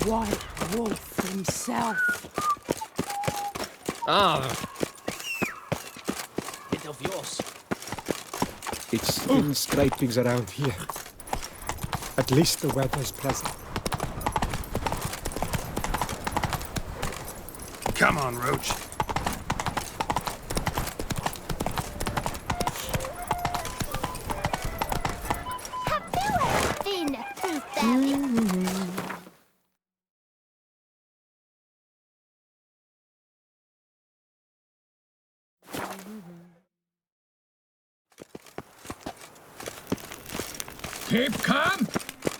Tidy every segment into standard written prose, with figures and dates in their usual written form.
White Wolf himself. Ah. Bit of yours. It's still scrapings around here. At least the weather's pleasant. Come on, Roach. Keep calm.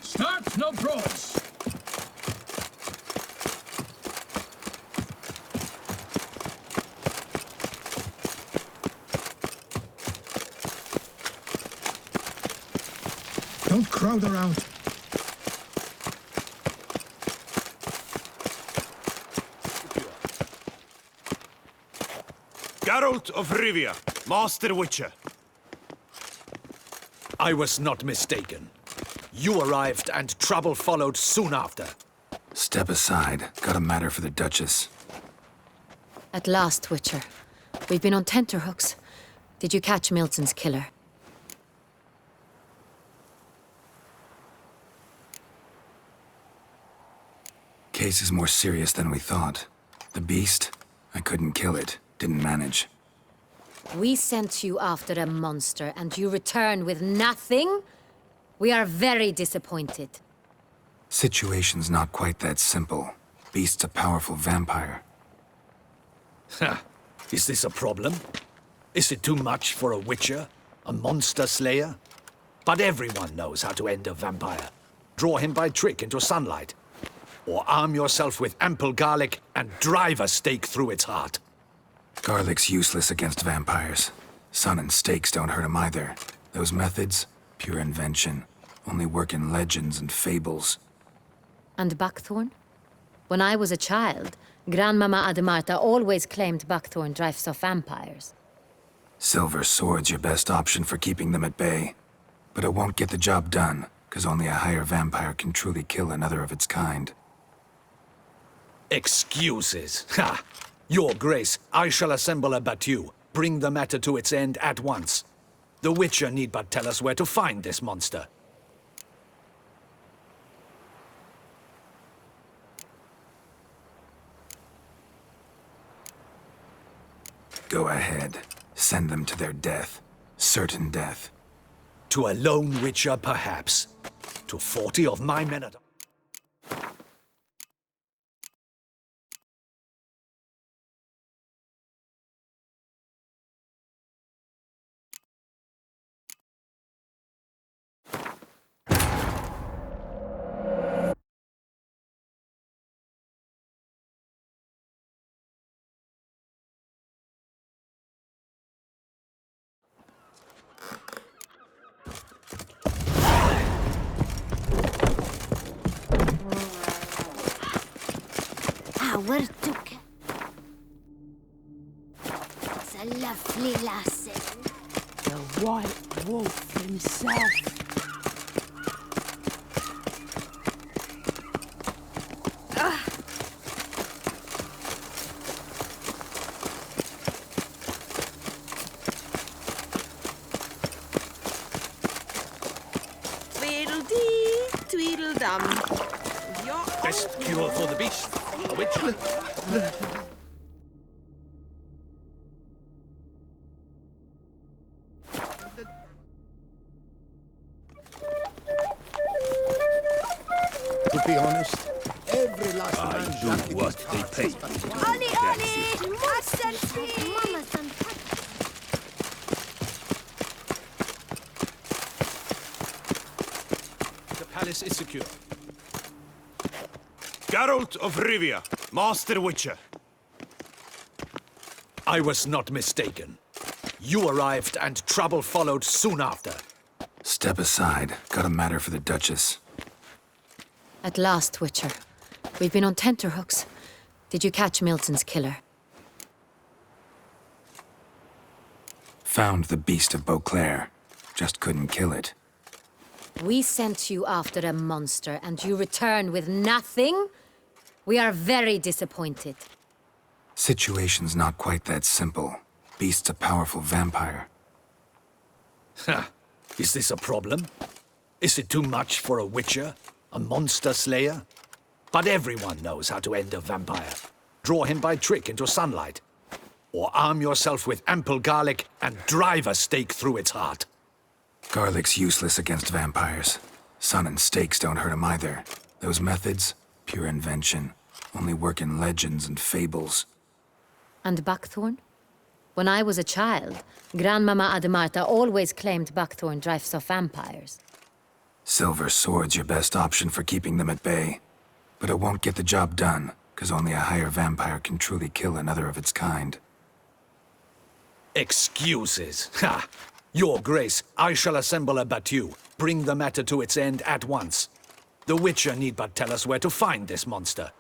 Start no bros. Don't crowd around. Geralt of Rivia, Master Witcher. I was not mistaken. You arrived and trouble followed soon after. Step aside. Got a matter for the Duchess. At last, Witcher. We've been on tenterhooks. Did you catch Milton's killer? Case is more serious than we thought. The beast? I couldn't kill it. Didn't manage. We sent you after a monster, and you return with nothing? We are very disappointed. Situation's not quite that simple. Beast's a powerful vampire. Ha! Is this a problem? Is it too much for a witcher? A monster slayer? But everyone knows how to end a vampire. Draw him by trick into sunlight. Or arm yourself with ample garlic and drive a stake through its heart. Garlic's useless against vampires. Sun and stakes don't hurt him either. Those methods, pure invention. Only work in legends and fables. And buckthorn? When I was a child, Grandmama Ademarta always claimed buckthorn drives off vampires. Silver sword's your best option for keeping them at bay. But it won't get the job done, because only a higher vampire can truly kill another of its kind. Excuses. Ha! Your Grace, I shall assemble a battue. Bring the matter to its end at once. The Witcher need but tell us where to find this monster. Go ahead. Send them to their death. Certain death. To a lone Witcher, perhaps. To 40 of my men at... عورتك سلف لي لاسك. The White Wolf himself. Tweedledee, tweedledum. Best cure for the beast. A witcher. To be honest, every last man do what they pay. Ollie, Ollie! Axel speed! The palace is secure. Geralt of Rivia, Master Witcher. I was not mistaken. You arrived and trouble followed soon after. Step aside. Got a matter for the Duchess. At last, Witcher. We've been on tenterhooks. Did you catch Milton's killer? Found the beast of Beauclair. Just couldn't kill it. We sent you after a monster, and you return with nothing? We are very disappointed. Situation's not quite that simple. Beast's a powerful vampire. Ha! Is this a problem? Is it too much for a witcher? A monster slayer? But everyone knows how to end a vampire. Draw him by trick into sunlight. Or arm yourself with ample garlic and drive a stake through its heart. Garlic's useless against vampires. Sun and stakes don't hurt him either. Those methods, pure invention. Only work in legends and fables. And buckthorn? When I was a child, Grandmama Ademarta always claimed buckthorn drives off vampires. Silver sword's your best option for keeping them at bay. But it won't get the job done, because only a higher vampire can truly kill another of its kind. Excuses. Ha! Your Grace, I shall assemble a battue. Bring the matter to its end at once. The Witcher need but tell us where to find this monster.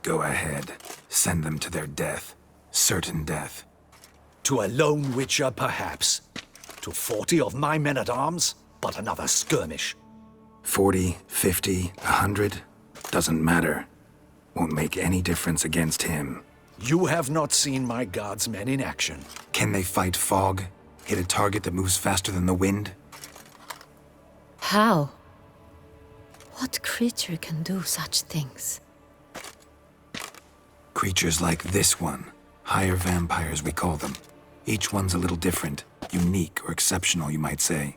Go ahead. Send them to their death. Certain death. To a lone Witcher, perhaps. To 40 of my men-at-arms, but another skirmish. 40, 50, 100, doesn't matter. Won't make any difference against him. You have not seen my guardsmen in action. Can they fight fog? Hit a target that moves faster than the wind? How? What creature can do such things? Creatures like this one. Higher vampires, we call them. Each one's a little different. Unique or exceptional, you might say.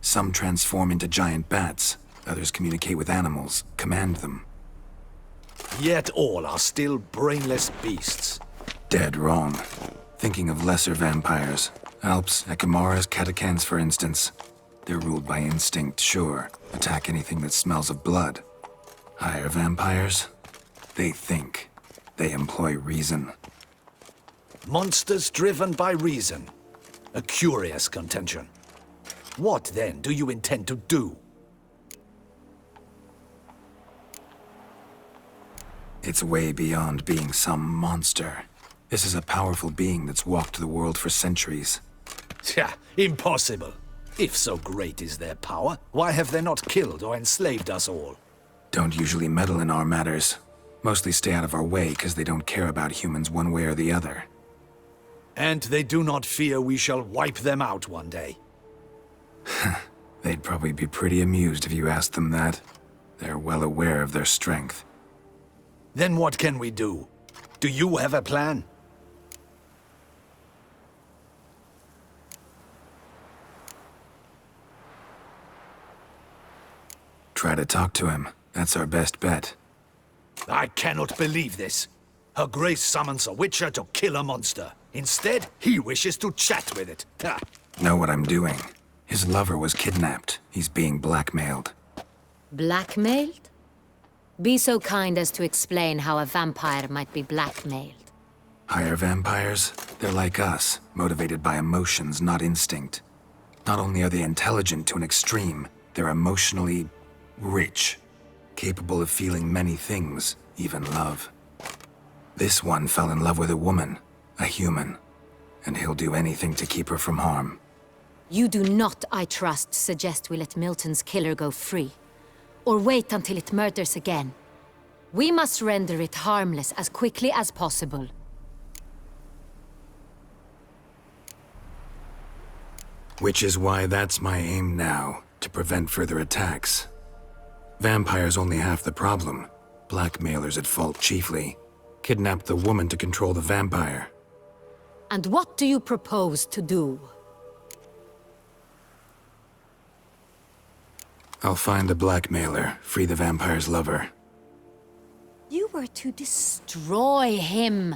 Some transform into giant bats. Others communicate with animals, command them. Yet all are still brainless beasts. Dead wrong. Thinking of lesser vampires. Alps, Ekamaras, Catacans, for instance. They're ruled by instinct, sure. Attack anything that smells of blood. Higher vampires? They think. They employ reason. Monsters driven by reason. A curious contention. What, then, do you intend to do? It's way beyond being some monster. This is a powerful being that's walked the world for centuries. Tja, impossible. If so great is their power, why have they not killed or enslaved us all? Don't usually meddle in our matters. Mostly stay out of our way because they don't care about humans one way or the other. And they do not fear we shall wipe them out one day. They'd probably be pretty amused if you asked them that. They're well aware of their strength. Then what can we do? Do you have a plan? Try to talk to him. That's our best bet. I cannot believe this. Her Grace summons a Witcher to kill a monster. Instead, he wishes to chat with it. Ha! Know what I'm doing. His lover was kidnapped. He's being blackmailed. Blackmailed? Be so kind as to explain how a vampire might be blackmailed. Higher vampires? They're like us, motivated by emotions, not instinct. Not only are they intelligent to an extreme, they're emotionally rich, capable of feeling many things, even love. This one fell in love with a woman, a human, and he'll do anything to keep her from harm. You do not, I trust, suggest we let Milton's killer go free. Or wait until it murders again. We must render it harmless as quickly as possible. Which is why that's my aim now, to prevent further attacks. Vampires only half the problem. Blackmailers at fault chiefly. Kidnapped the woman to control the vampire. And what do you propose to do? I'll find the blackmailer, free the vampire's lover. You were to destroy him,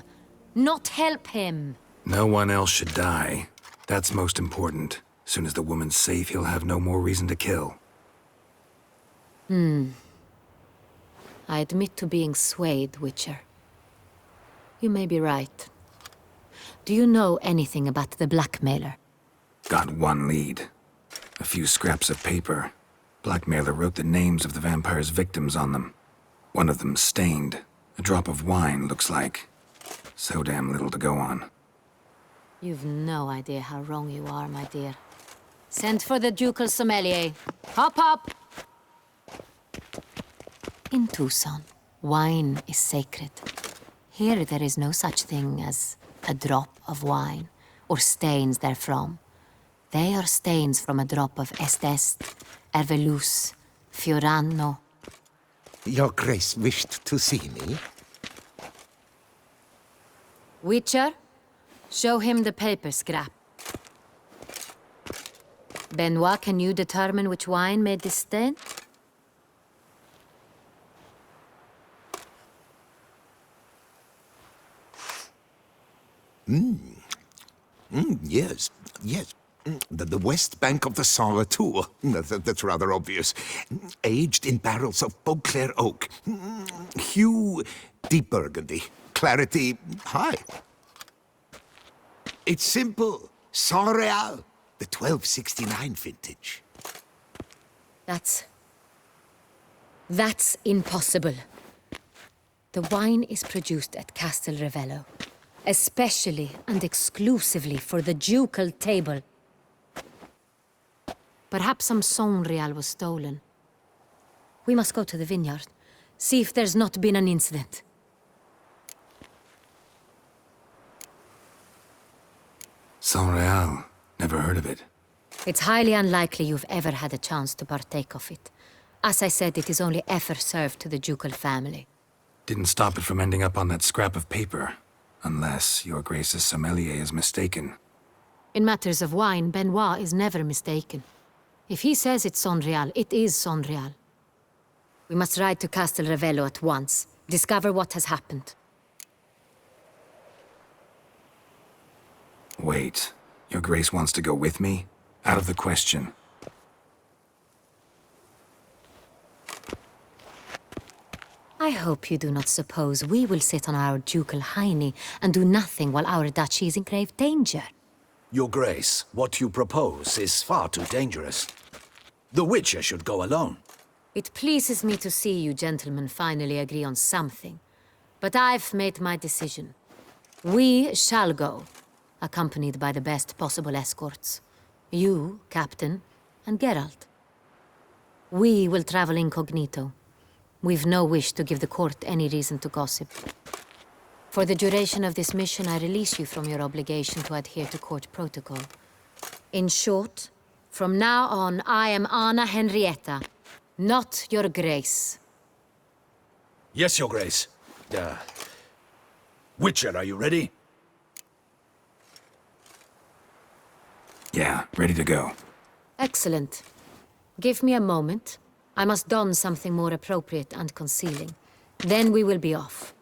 not help him. No one else should die. That's most important. Soon as the woman's safe, he'll have no more reason to kill. I admit to being swayed, Witcher. You may be right. Do you know anything about the blackmailer? Got one lead. A few scraps of paper. Blackmailer wrote the names of the vampire's victims on them. One of them stained. A drop of wine, looks like. So damn little to go on. You've no idea how wrong you are, my dear. Send for the ducal sommelier. Hop, hop! In Tucson, wine is sacred. Here there is no such thing as a drop of wine, or stains therefrom. They are stains from a drop of Est, Ervelus, Fiorano. Your Grace wished to see me? Witcher, show him the paper scrap. Benoit, can you determine which wine made this stain? Yes, yes. The west bank of the Saint Tour. That's rather obvious. Aged in barrels of Beauclair oak. Hue, deep burgundy. Clarity, high. It's simple. Saint Real, the 1269 vintage. That's impossible. The wine is produced at Castel Ravello, especially and exclusively for the ducal table. Perhaps some Saint Real was stolen. We must go to the vineyard, see if there's not been an incident. Saint Real. Never heard of it. It's highly unlikely you've ever had a chance to partake of it. As I said, it is only ever served to the ducal family. Didn't stop it from ending up on that scrap of paper. Unless your Grace's sommelier is mistaken. In matters of wine, Benoit is never mistaken. If he says it's Saint Real, it is Saint Real. We must ride to Castel Ravello at once, discover what has happened. Wait, your Grace wants to go with me? Out of the question. I hope you do not suppose we will sit on our ducal hiney and do nothing while our duchy is in grave danger. Your Grace, what you propose is far too dangerous. The Witcher should go alone. It pleases me to see you gentlemen finally agree on something. But I've made my decision. We shall go, accompanied by the best possible escorts. You, Captain, and Geralt. We will travel incognito. We've no wish to give the court any reason to gossip. For the duration of this mission, I release you from your obligation to adhere to court protocol. In short, from now on, I am Anna Henrietta, not your Grace. Yes, Your Grace. Witcher, are you ready? Yeah, ready to go. Excellent. Give me a moment. I must don something more appropriate and concealing. Then we will be off.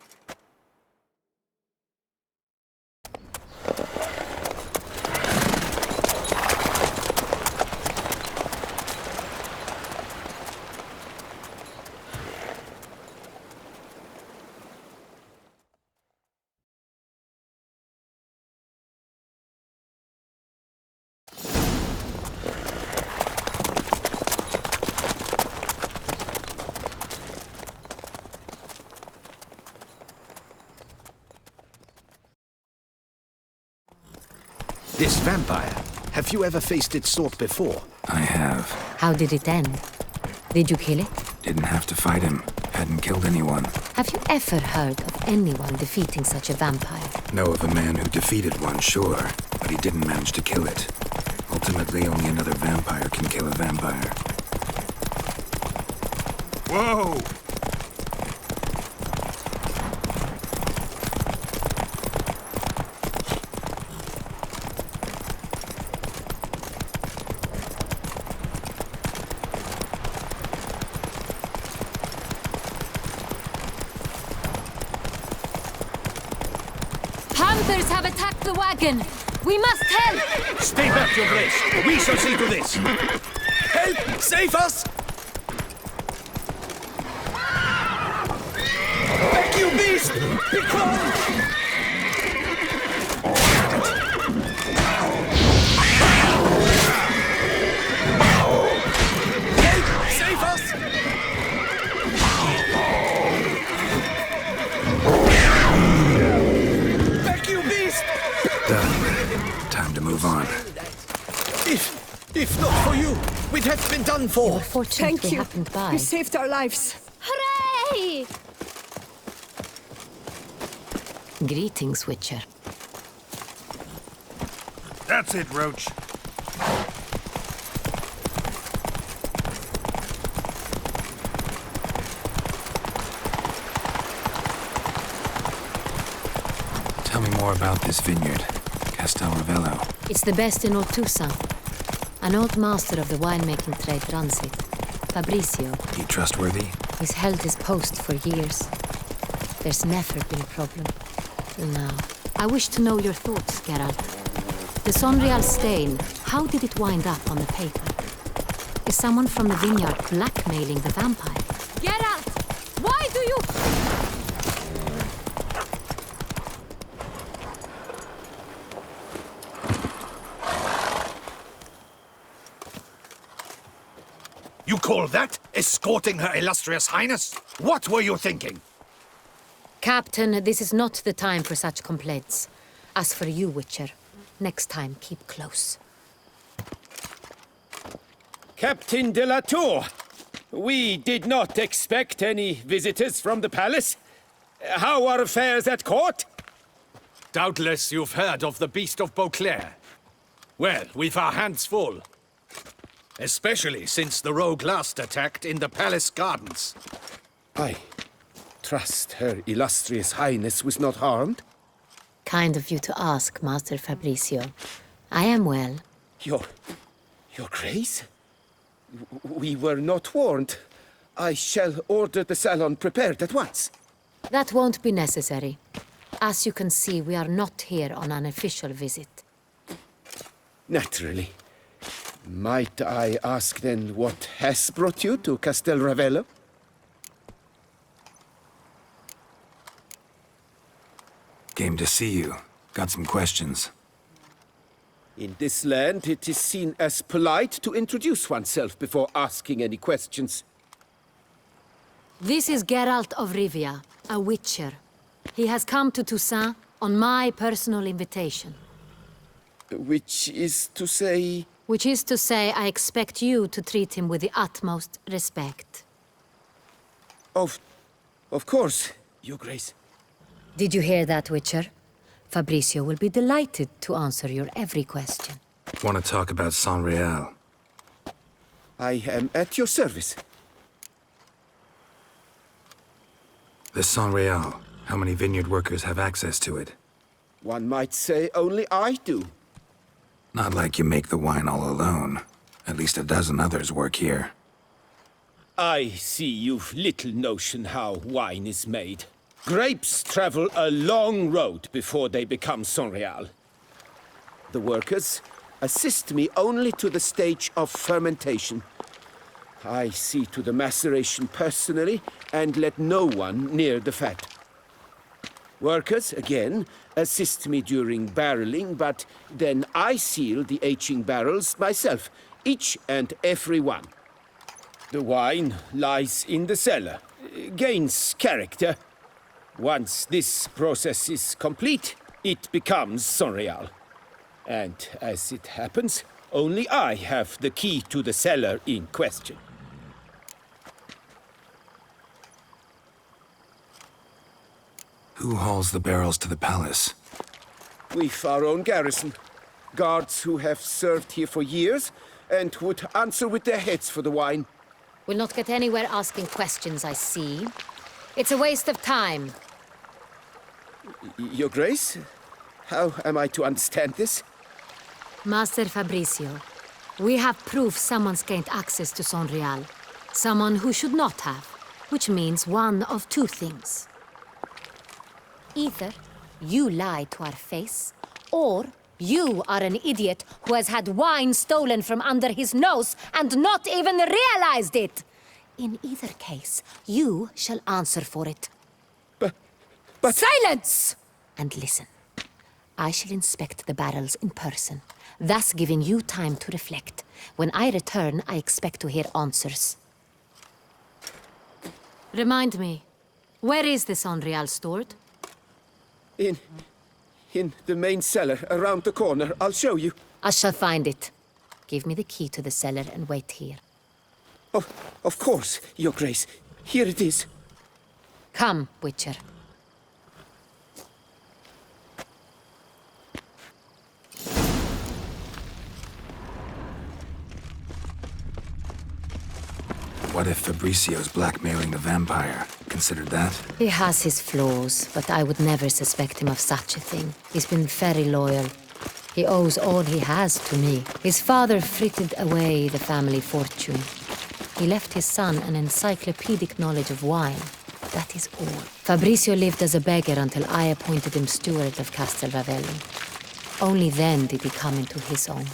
This vampire, have you ever faced its sort before? I have. How did it end? Did you kill it? Didn't have to fight him. Hadn't killed anyone. Have you ever heard of anyone defeating such a vampire? Know of a man who defeated one, sure, but he didn't manage to kill it. Ultimately, only another vampire can kill a vampire. Whoa! Panthers have attacked the wagon! We must help! Stay back, Your Grace! We shall see to this! Help! Save us! Back, you beast! Begone! Help! Save us! Back, you beast! Done. Time to move on. If not for you, we'd have been done for. Fortunately Thank you. happened by. You saved our lives. Hooray! Hey! Greetings, Witcher. That's it, Roach. Tell me more about this vineyard, Castel Ravello. It's the best in all Toussaint. An old master of the winemaking trade runs it. Fabrizio. He trustworthy? He's held his post for years. There's never been a problem. Now, I wish to know your thoughts, Geralt. The Sonreal stain, how did it wind up on the paper? Is someone from the vineyard blackmailing the vampire? Geralt! Why do you... You call that escorting Her Illustrious Highness? What were you thinking? Captain, this is not the time for such complaints. As for you, Witcher, next time keep close. Captain de la Tour, we did not expect any visitors from the palace. How are affairs at court? Doubtless you've heard of the Beast of Beauclair. Well, we've our hands full. Especially since the rogue last attacked in the palace gardens. I trust Her Illustrious Highness was not harmed. Kind of you to ask, Master Fabrizio. I am well. Your Grace? We were not warned. I shall order the salon prepared at once. That won't be necessary. As you can see, we are not here on an official visit. Naturally. Might I ask then what has brought you to Castel Ravello? Game to see you. Got some questions. In this land, it is seen as polite to introduce oneself before asking any questions. This is Geralt of Rivia, a Witcher. He has come to Toussaint on my personal invitation. Which is to say... Which is to say, I expect you to treat him with the utmost respect. Of course, Your Grace. Did you hear that, Witcher? Fabrizio will be delighted to answer your every question. Want to talk about Sonreal? I am at your service. The Sonreal. How many vineyard workers have access to it? One might say only I do. Not like you make the wine all alone. At least a dozen others work here. I see you've little notion how wine is made. Grapes travel a long road before they become Sonreal. The workers assist me only to the stage of fermentation. I see to the maceration personally and let no one near the fat. Workers, again, assist me during barreling, but then I seal the aging barrels myself, each and every one. The wine lies in the cellar, gains character. Once this process is complete, it becomes Sonreal. And as it happens, only I have the key to the cellar in question. Who hauls the barrels to the palace? We've our own garrison. Guards who have served here for years and would answer with their heads for the wine. We'll not get anywhere asking questions, I see. It's a waste of time. Your Grace? How am I to understand this? Master Fabrizio, we have proof someone's gained access to Sonreal. Someone who should not have, which means one of two things. Either you lie to our face, or you are an idiot who has had wine stolen from under his nose and not even realized it. In either case, you shall answer for it. But... Silence! And listen. I shall inspect the barrels in person, thus giving you time to reflect. When I return, I expect to hear answers. Remind me, where is the Sonreal stored? In the main cellar, around the corner. I'll show you. I shall find it. Give me the key to the cellar and wait here. Of course, Your Grace. Here it is. Come, Witcher. What if Fabricio's blackmailing the vampire? Considered that? He has his flaws, but I would never suspect him of such a thing. He's been very loyal. He owes all he has to me. His father frittered away the family fortune. He left his son an encyclopedic knowledge of wine. That is all. Fabricio lived as a beggar until I appointed him steward of Castel Ravelli. Only then did he come into his own.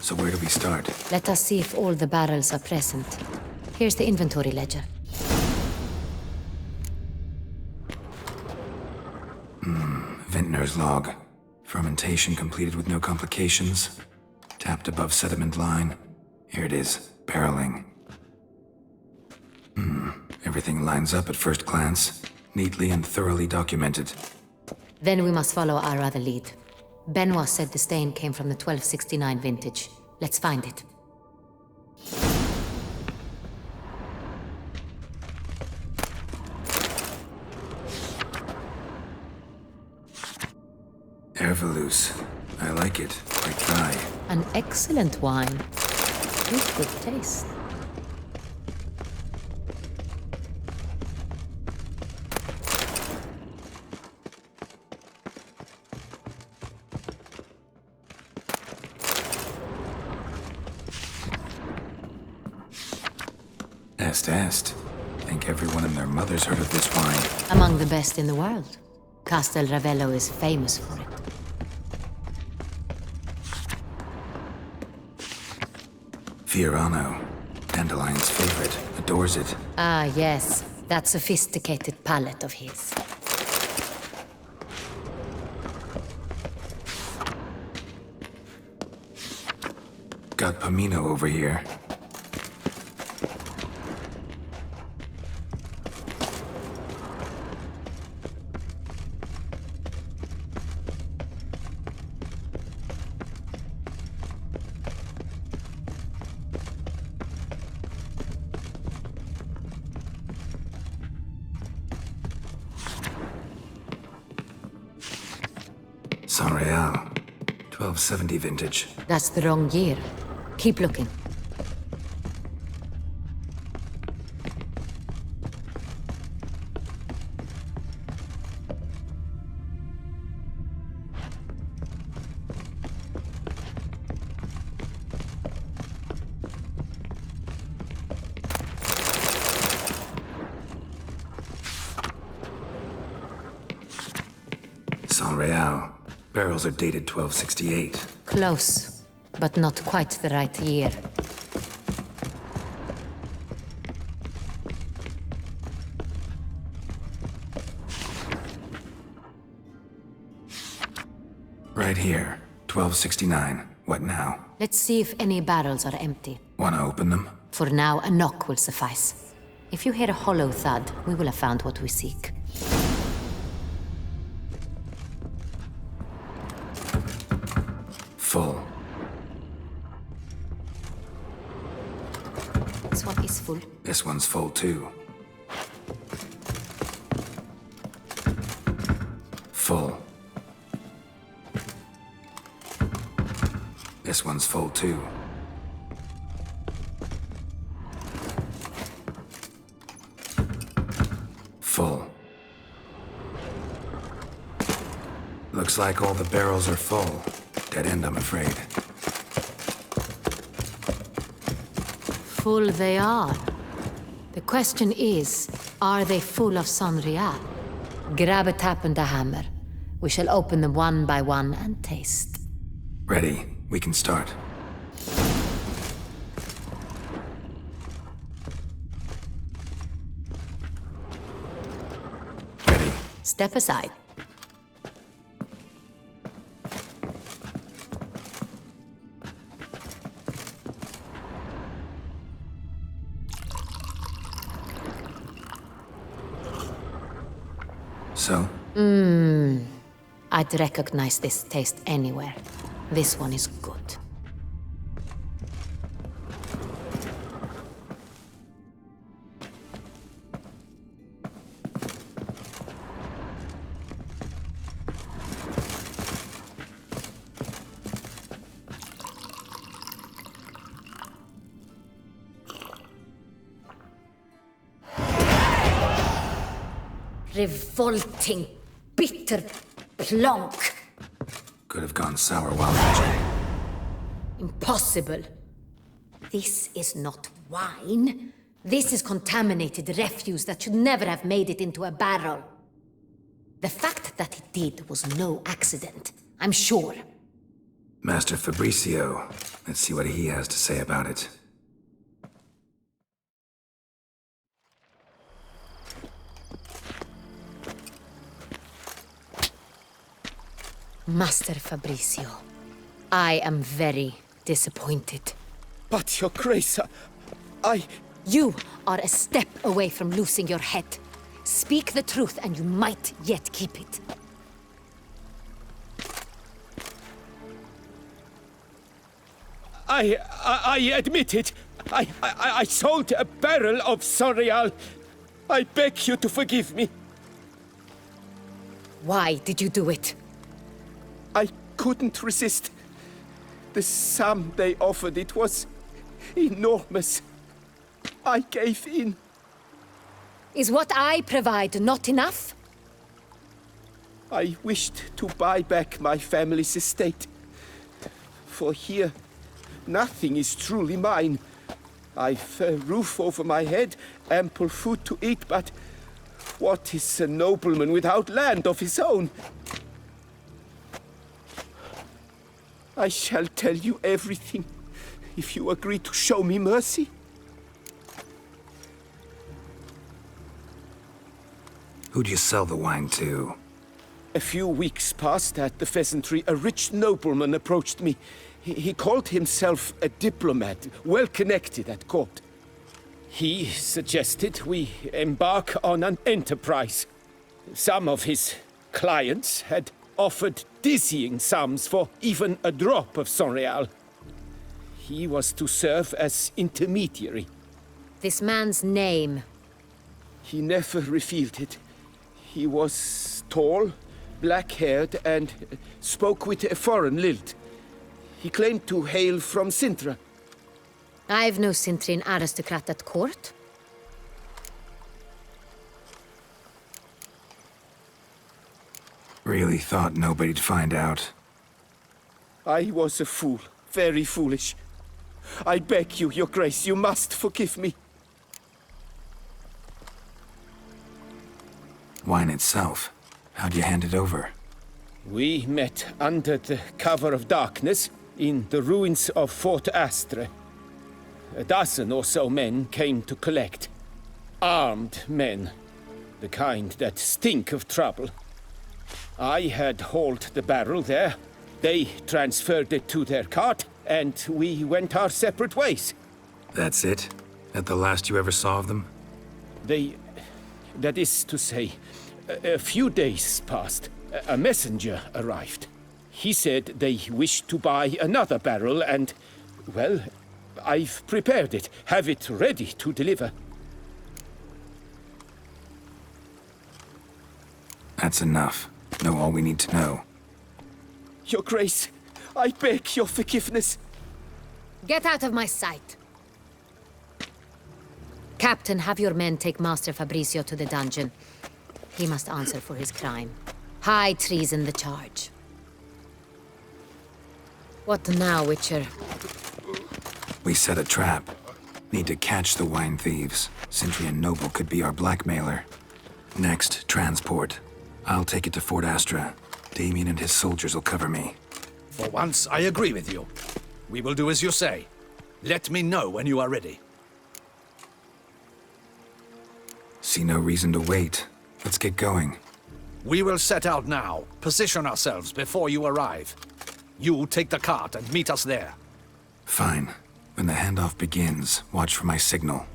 So where do we start? Let us see if all the barrels are present. Here's the inventory ledger. Vintner's log. Fermentation completed with no complications. Tapped above sediment line. Here it is. Barreling. Everything lines up at first glance. Neatly and thoroughly documented. Then we must follow our other lead. Benoit said the stain came from the 1269 vintage. Let's find it. Herveloos. I like it. Quite dry. An excellent wine. With good taste. Est. Think everyone and their mother's heard of this wine. Among the best in the world. Castel Ravello is famous for it. Fiorano. Dandelion's favorite. Adores it. Ah, yes. That sophisticated palate of his. Got Pomino over here. San Real. 1270 vintage. That's the wrong year. Keep looking. San Real. Barrels are dated 1268. Close, but not quite the right year. Right here. 1269. What now? Let's see if any barrels are empty. Wanna open them? For now, a knock will suffice. If you hear a hollow thud, we will have found what we seek. Full. This one is full. This one's full too. Full. This one's full too. Full. Looks like all the barrels are full. Dead end, I'm afraid. Full they are. The question is, are they full of San Real? Grab a tap and a hammer. We shall open them one by one and taste. Ready. We can start. Ready. Step aside. I'd recognize this taste anywhere. This one is good. Revolting, bitter plonk. Could have gone sour while magic. Impossible. This is not wine. This is contaminated refuse that should never have made it into a barrel. The fact that it did was no accident, I'm sure. Master Fabricio. Let's see what he has to say about it. Master Fabricio, I am very disappointed. But, Your Grace, I... You are a step away from losing your head. Speak the truth and you might yet keep it. I admit it. I sold a barrel of Sorial. I beg you to forgive me. Why did you do it? I couldn't resist. The sum they offered, it was enormous. I gave in. Is what I provide not enough? I wished to buy back my family's estate. For here, nothing is truly mine. I've a roof over my head, ample food to eat, but what is a nobleman without land of his own? I shall tell you everything, if you agree to show me mercy. Who'd you sell the wine to? A few weeks past at the Pheasantry, a rich nobleman approached me. He called himself a diplomat, well connected at court. He suggested we embark on an enterprise. Some of his clients had offered dizzying sums for even a drop of Sorial. He was to serve as intermediary. This man's name? He never revealed it. He was tall, black-haired, and spoke with a foreign lilt. He claimed to hail from Sintra. I've no Sintrian aristocrat at court. Really thought nobody'd find out. I was a fool, very foolish. I beg you, Your Grace, you must forgive me. Wine itself, how'd you hand it over? We met under the cover of darkness in the ruins of Fort Astre. A dozen or so men came to collect. Armed men, the kind that stink of trouble. I had hauled the barrel there. They transferred it to their cart, and we went our separate ways. That's it? That the last you ever saw of them? That is to say, a few days passed. A messenger arrived. He said they wished to buy another barrel and, well, I've prepared it, have it ready to deliver. That's enough. Know all we need to know. Your Grace, I beg your forgiveness. Get out of my sight. Captain, have your men take Master Fabricio to the dungeon. He must answer for his crime. High treason the charge. What now, Witcher? We set a trap. Need to catch the wine thieves. Sintrian Noble could be our blackmailer. Next, transport. I'll take it to Fort Astra. Damien and his soldiers will cover me. For once, I agree with you. We will do as you say. Let me know when you are ready. See no reason to wait. Let's get going. We will set out now. Position ourselves before you arrive. You take the cart and meet us there. Fine. When the handoff begins, watch for my signal.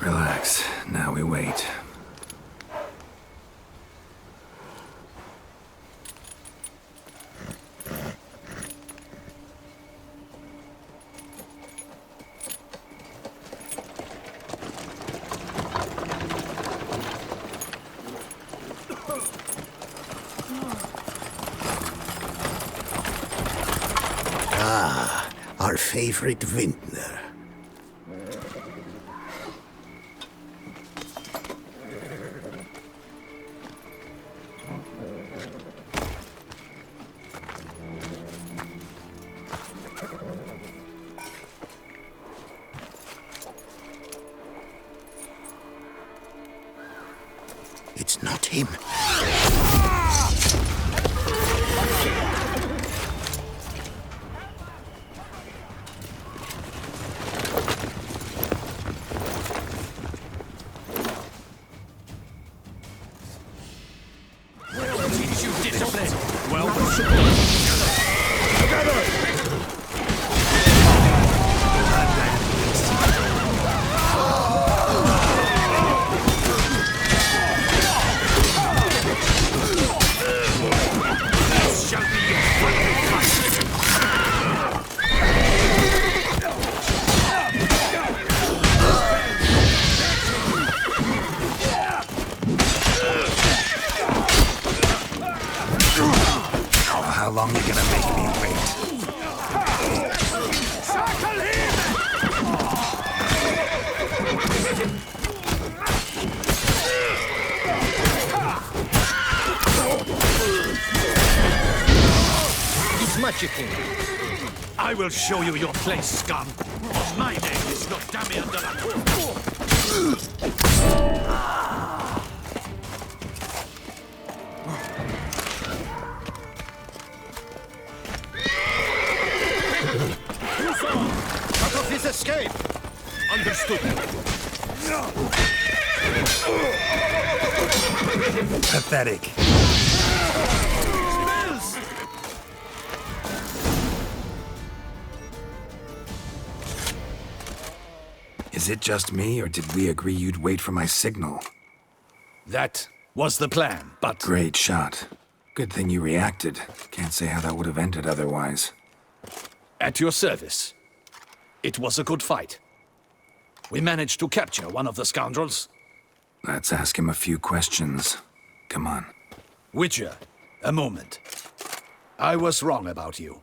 Relax. Now we wait. Our favorite vintner. It's not him. Teach you discipline. Well, this shall be your final fight. How long you gonna make me wait? He's magicking. I will show you your place, scum. My name is not Damien de la Tour. Cut off his escape! Understood. Pathetic. Smells! Is it just me, or did we agree you'd wait for my signal? That was the plan, but... Great shot. Good thing you reacted. Can't say how that would have ended otherwise. At your service. It was a good fight. We managed to capture one of the scoundrels. Let's ask him a few questions. Come on. Witcher, a moment. I was wrong about you.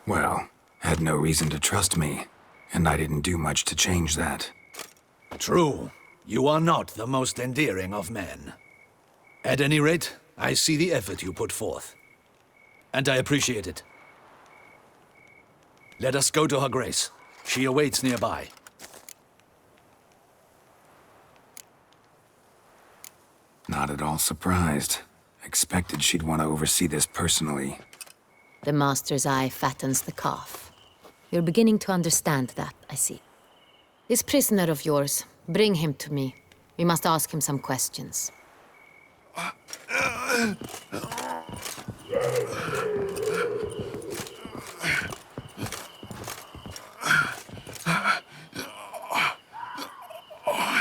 Well, had no reason to trust me, and I didn't do much to change that. True. You are not the most endearing of men. At any rate, I see the effort you put forth. And I appreciate it. Let us go to her grace. She awaits nearby. Not at all surprised. Expected she'd want to oversee this personally. The master's eye fattens the calf. You're beginning to understand that, I see. This prisoner of yours, bring him to me. We must ask him some questions.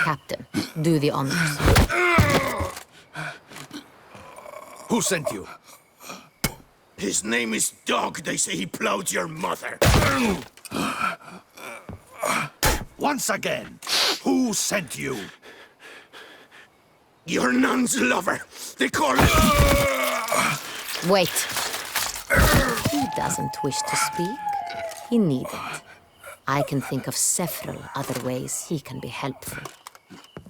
Captain, do the honors. Who sent you? His name is Dog. They say he plowed your mother. Once again, who sent you? Your nun's lover. They call it... Wait. He doesn't wish to speak. He needn't. I can think of several other ways he can be helpful.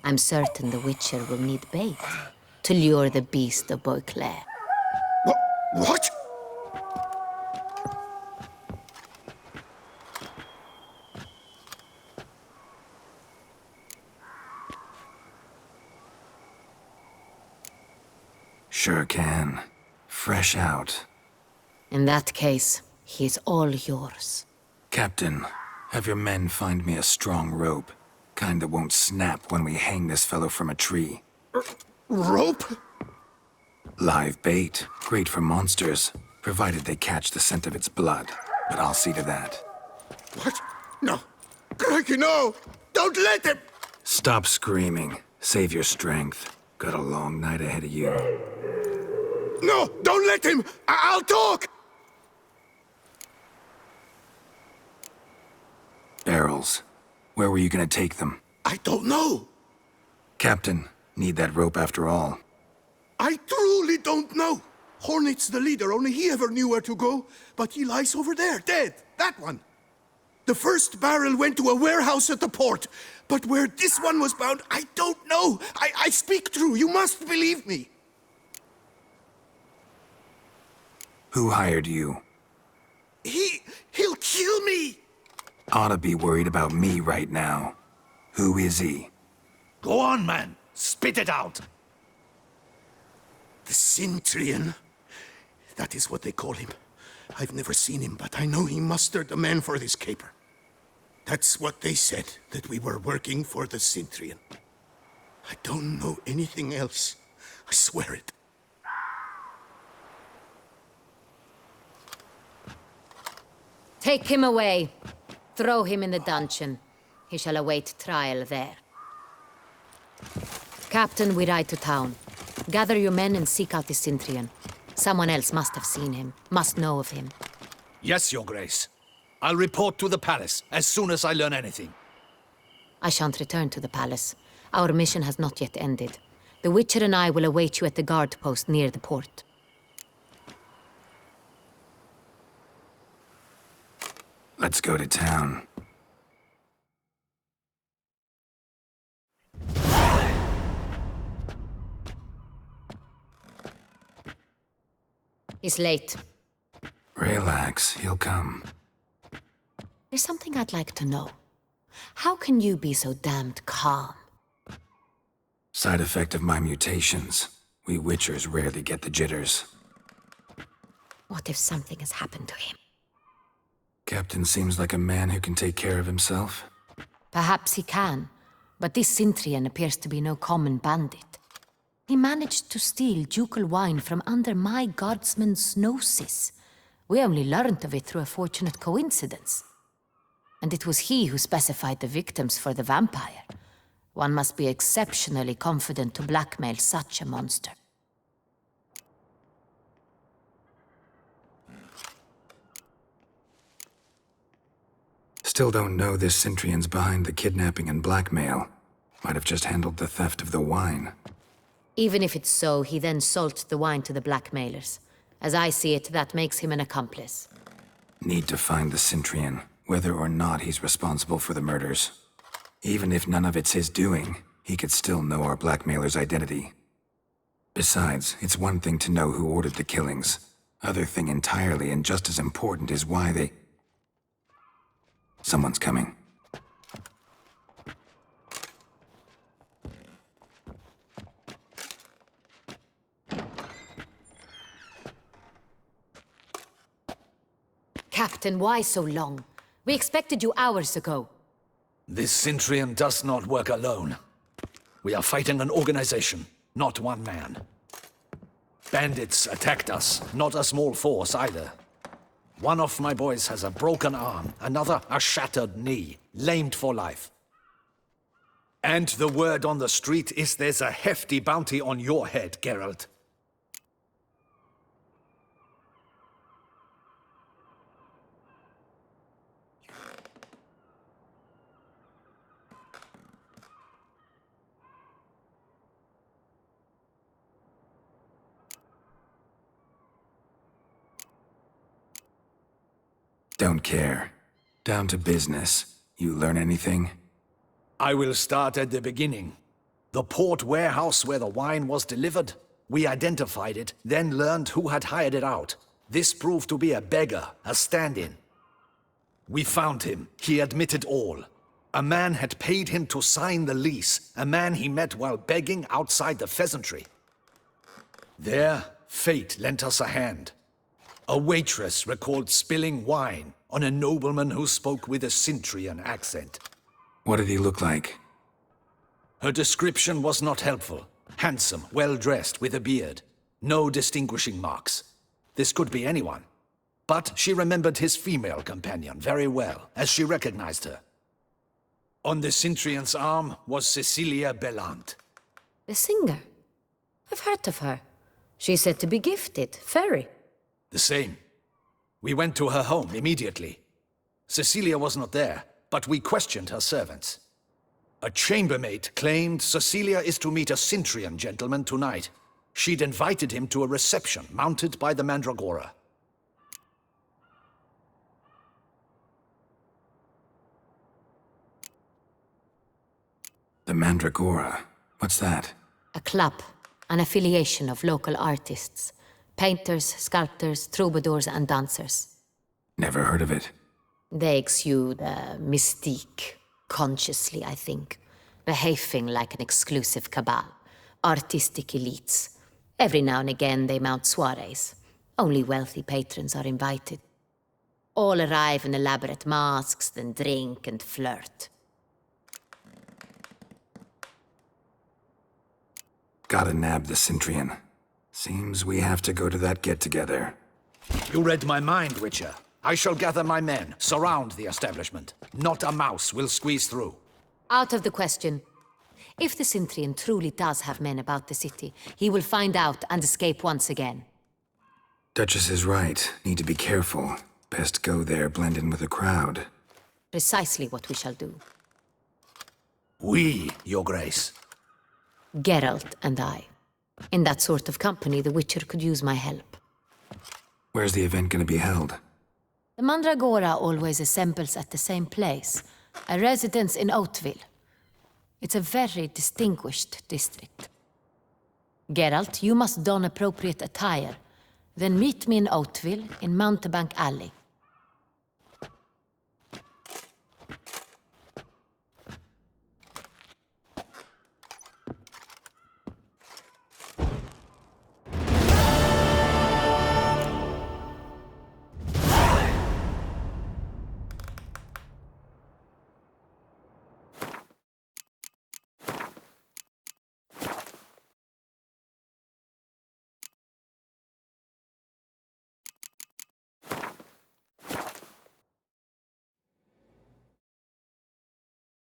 I'm certain the Witcher will need bait to lure the beast of Beauclair. What? Sure can. Fresh out. In that case, he is all yours. Captain, have your men find me a strong rope. Kind that won't snap when we hang this fellow from a tree. Rope? Live bait. Great for monsters, provided they catch the scent of its blood. But I'll see to that. What? No. Crikey, no! Don't let him! Stop screaming. Save your strength. Got a long night ahead of you. No! Don't let him! I'll talk! Barrels. Where were you gonna take them? I don't know. Captain, need that rope after all. I truly don't know. Hornet's the leader, only he ever knew where to go. But he lies over there, dead. That one. The first barrel went to a warehouse at the port. But where this one was bound, I don't know. I speak true. You must believe me. Who hired you? He'll kill me. Ought to be worried about me right now. Who is he? Go on, man. Spit it out. The Cintrian. That is what they call him. I've never seen him, but I know he mustered the men for this caper. That's what they said, that we were working for the Cintrian. I don't know anything else. I swear it. Take him away. Throw him in the dungeon. He shall await trial there. Captain, we ride to town. Gather your men and seek out the Cintrian. Someone else must have seen him, must know of him. Yes, Your Grace. I'll report to the palace as soon as I learn anything. I shan't return to the palace. Our mission has not yet ended. The Witcher and I will await you at the guard post near the port. Let's go to town. He's late. Relax, he'll come. There's something I'd like to know. How can you be so damned calm? Side effect of my mutations. We Witchers rarely get the jitters. What if something has happened to him? Captain seems like a man who can take care of himself. Perhaps he can, but this Cintrian appears to be no common bandit. He managed to steal ducal wine from under my guardsman's noses. We only learned of it through a fortunate coincidence. And it was he who specified the victims for the vampire. One must be exceptionally confident to blackmail such a monster. Still don't know this Cintrian's behind the kidnapping and blackmail. Might have just handled the theft of the wine. Even if it's so, he then sold the wine to the blackmailers. As I see it, that makes him an accomplice. Need to find the Cintrian, whether or not he's responsible for the murders. Even if none of it's his doing, he could still know our blackmailer's identity. Besides, it's one thing to know who ordered the killings. Other thing entirely, and just as important, is why they... Someone's coming. Captain, why so long? We expected you hours ago. This Cintrian does not work alone. We are fighting an organization, not one man. Bandits attacked us, not a small force either. One of my boys has a broken arm, another a shattered knee, lamed for life. And the word on the street is there's a hefty bounty on your head, Geralt. Don't care. Down to business. You learn anything? I will start at the beginning. The port warehouse where the wine was delivered. We identified it, then learned who had hired it out. This proved to be a beggar, a stand-in. We found him. He admitted all. A man had paid him to sign the lease, a man he met while begging outside the pheasantry. There, fate lent us a hand. A waitress recalled spilling wine on a nobleman who spoke with a Cintrian accent. What did he look like? Her description was not helpful. Handsome, well-dressed, with a beard. No distinguishing marks. This could be anyone. But she remembered his female companion very well, as she recognized her. On the Cintrian's arm was Cecilia Bellant. The singer. I've heard of her. She's said to be gifted, fairy. The same. We went to her home immediately. Cecilia was not there, but we questioned her servants. A chambermaid claimed Cecilia is to meet a Cintrian gentleman tonight. She'd invited him to a reception mounted by the Mandragora. The Mandragora? What's that? A club, an affiliation of local artists. Painters, sculptors, troubadours, and dancers. Never heard of it. They exude mystique, consciously, I think. Behaving like an exclusive cabal. Artistic elites. Every now and again they mount soirees. Only wealthy patrons are invited. All arrive in elaborate masks, then drink and flirt. Gotta nab the Cintrian. Seems we have to go to that get-together. You read my mind, Witcher. I shall gather my men, surround the establishment. Not a mouse will squeeze through. Out of the question. If the Cintrian truly does have men about the city, he will find out and escape once again. Duchess is right. Need to be careful. Best go there, blend in with the crowd. Precisely what we shall do. We, Your Grace. Geralt and I. In that sort of company, the Witcher could use my help. Where's the event gonna be held? The Mandragora always assembles at the same place, a residence in Oatville. It's a very distinguished district. Geralt, you must don appropriate attire. Then meet me in Oatville, in Mountebank Alley.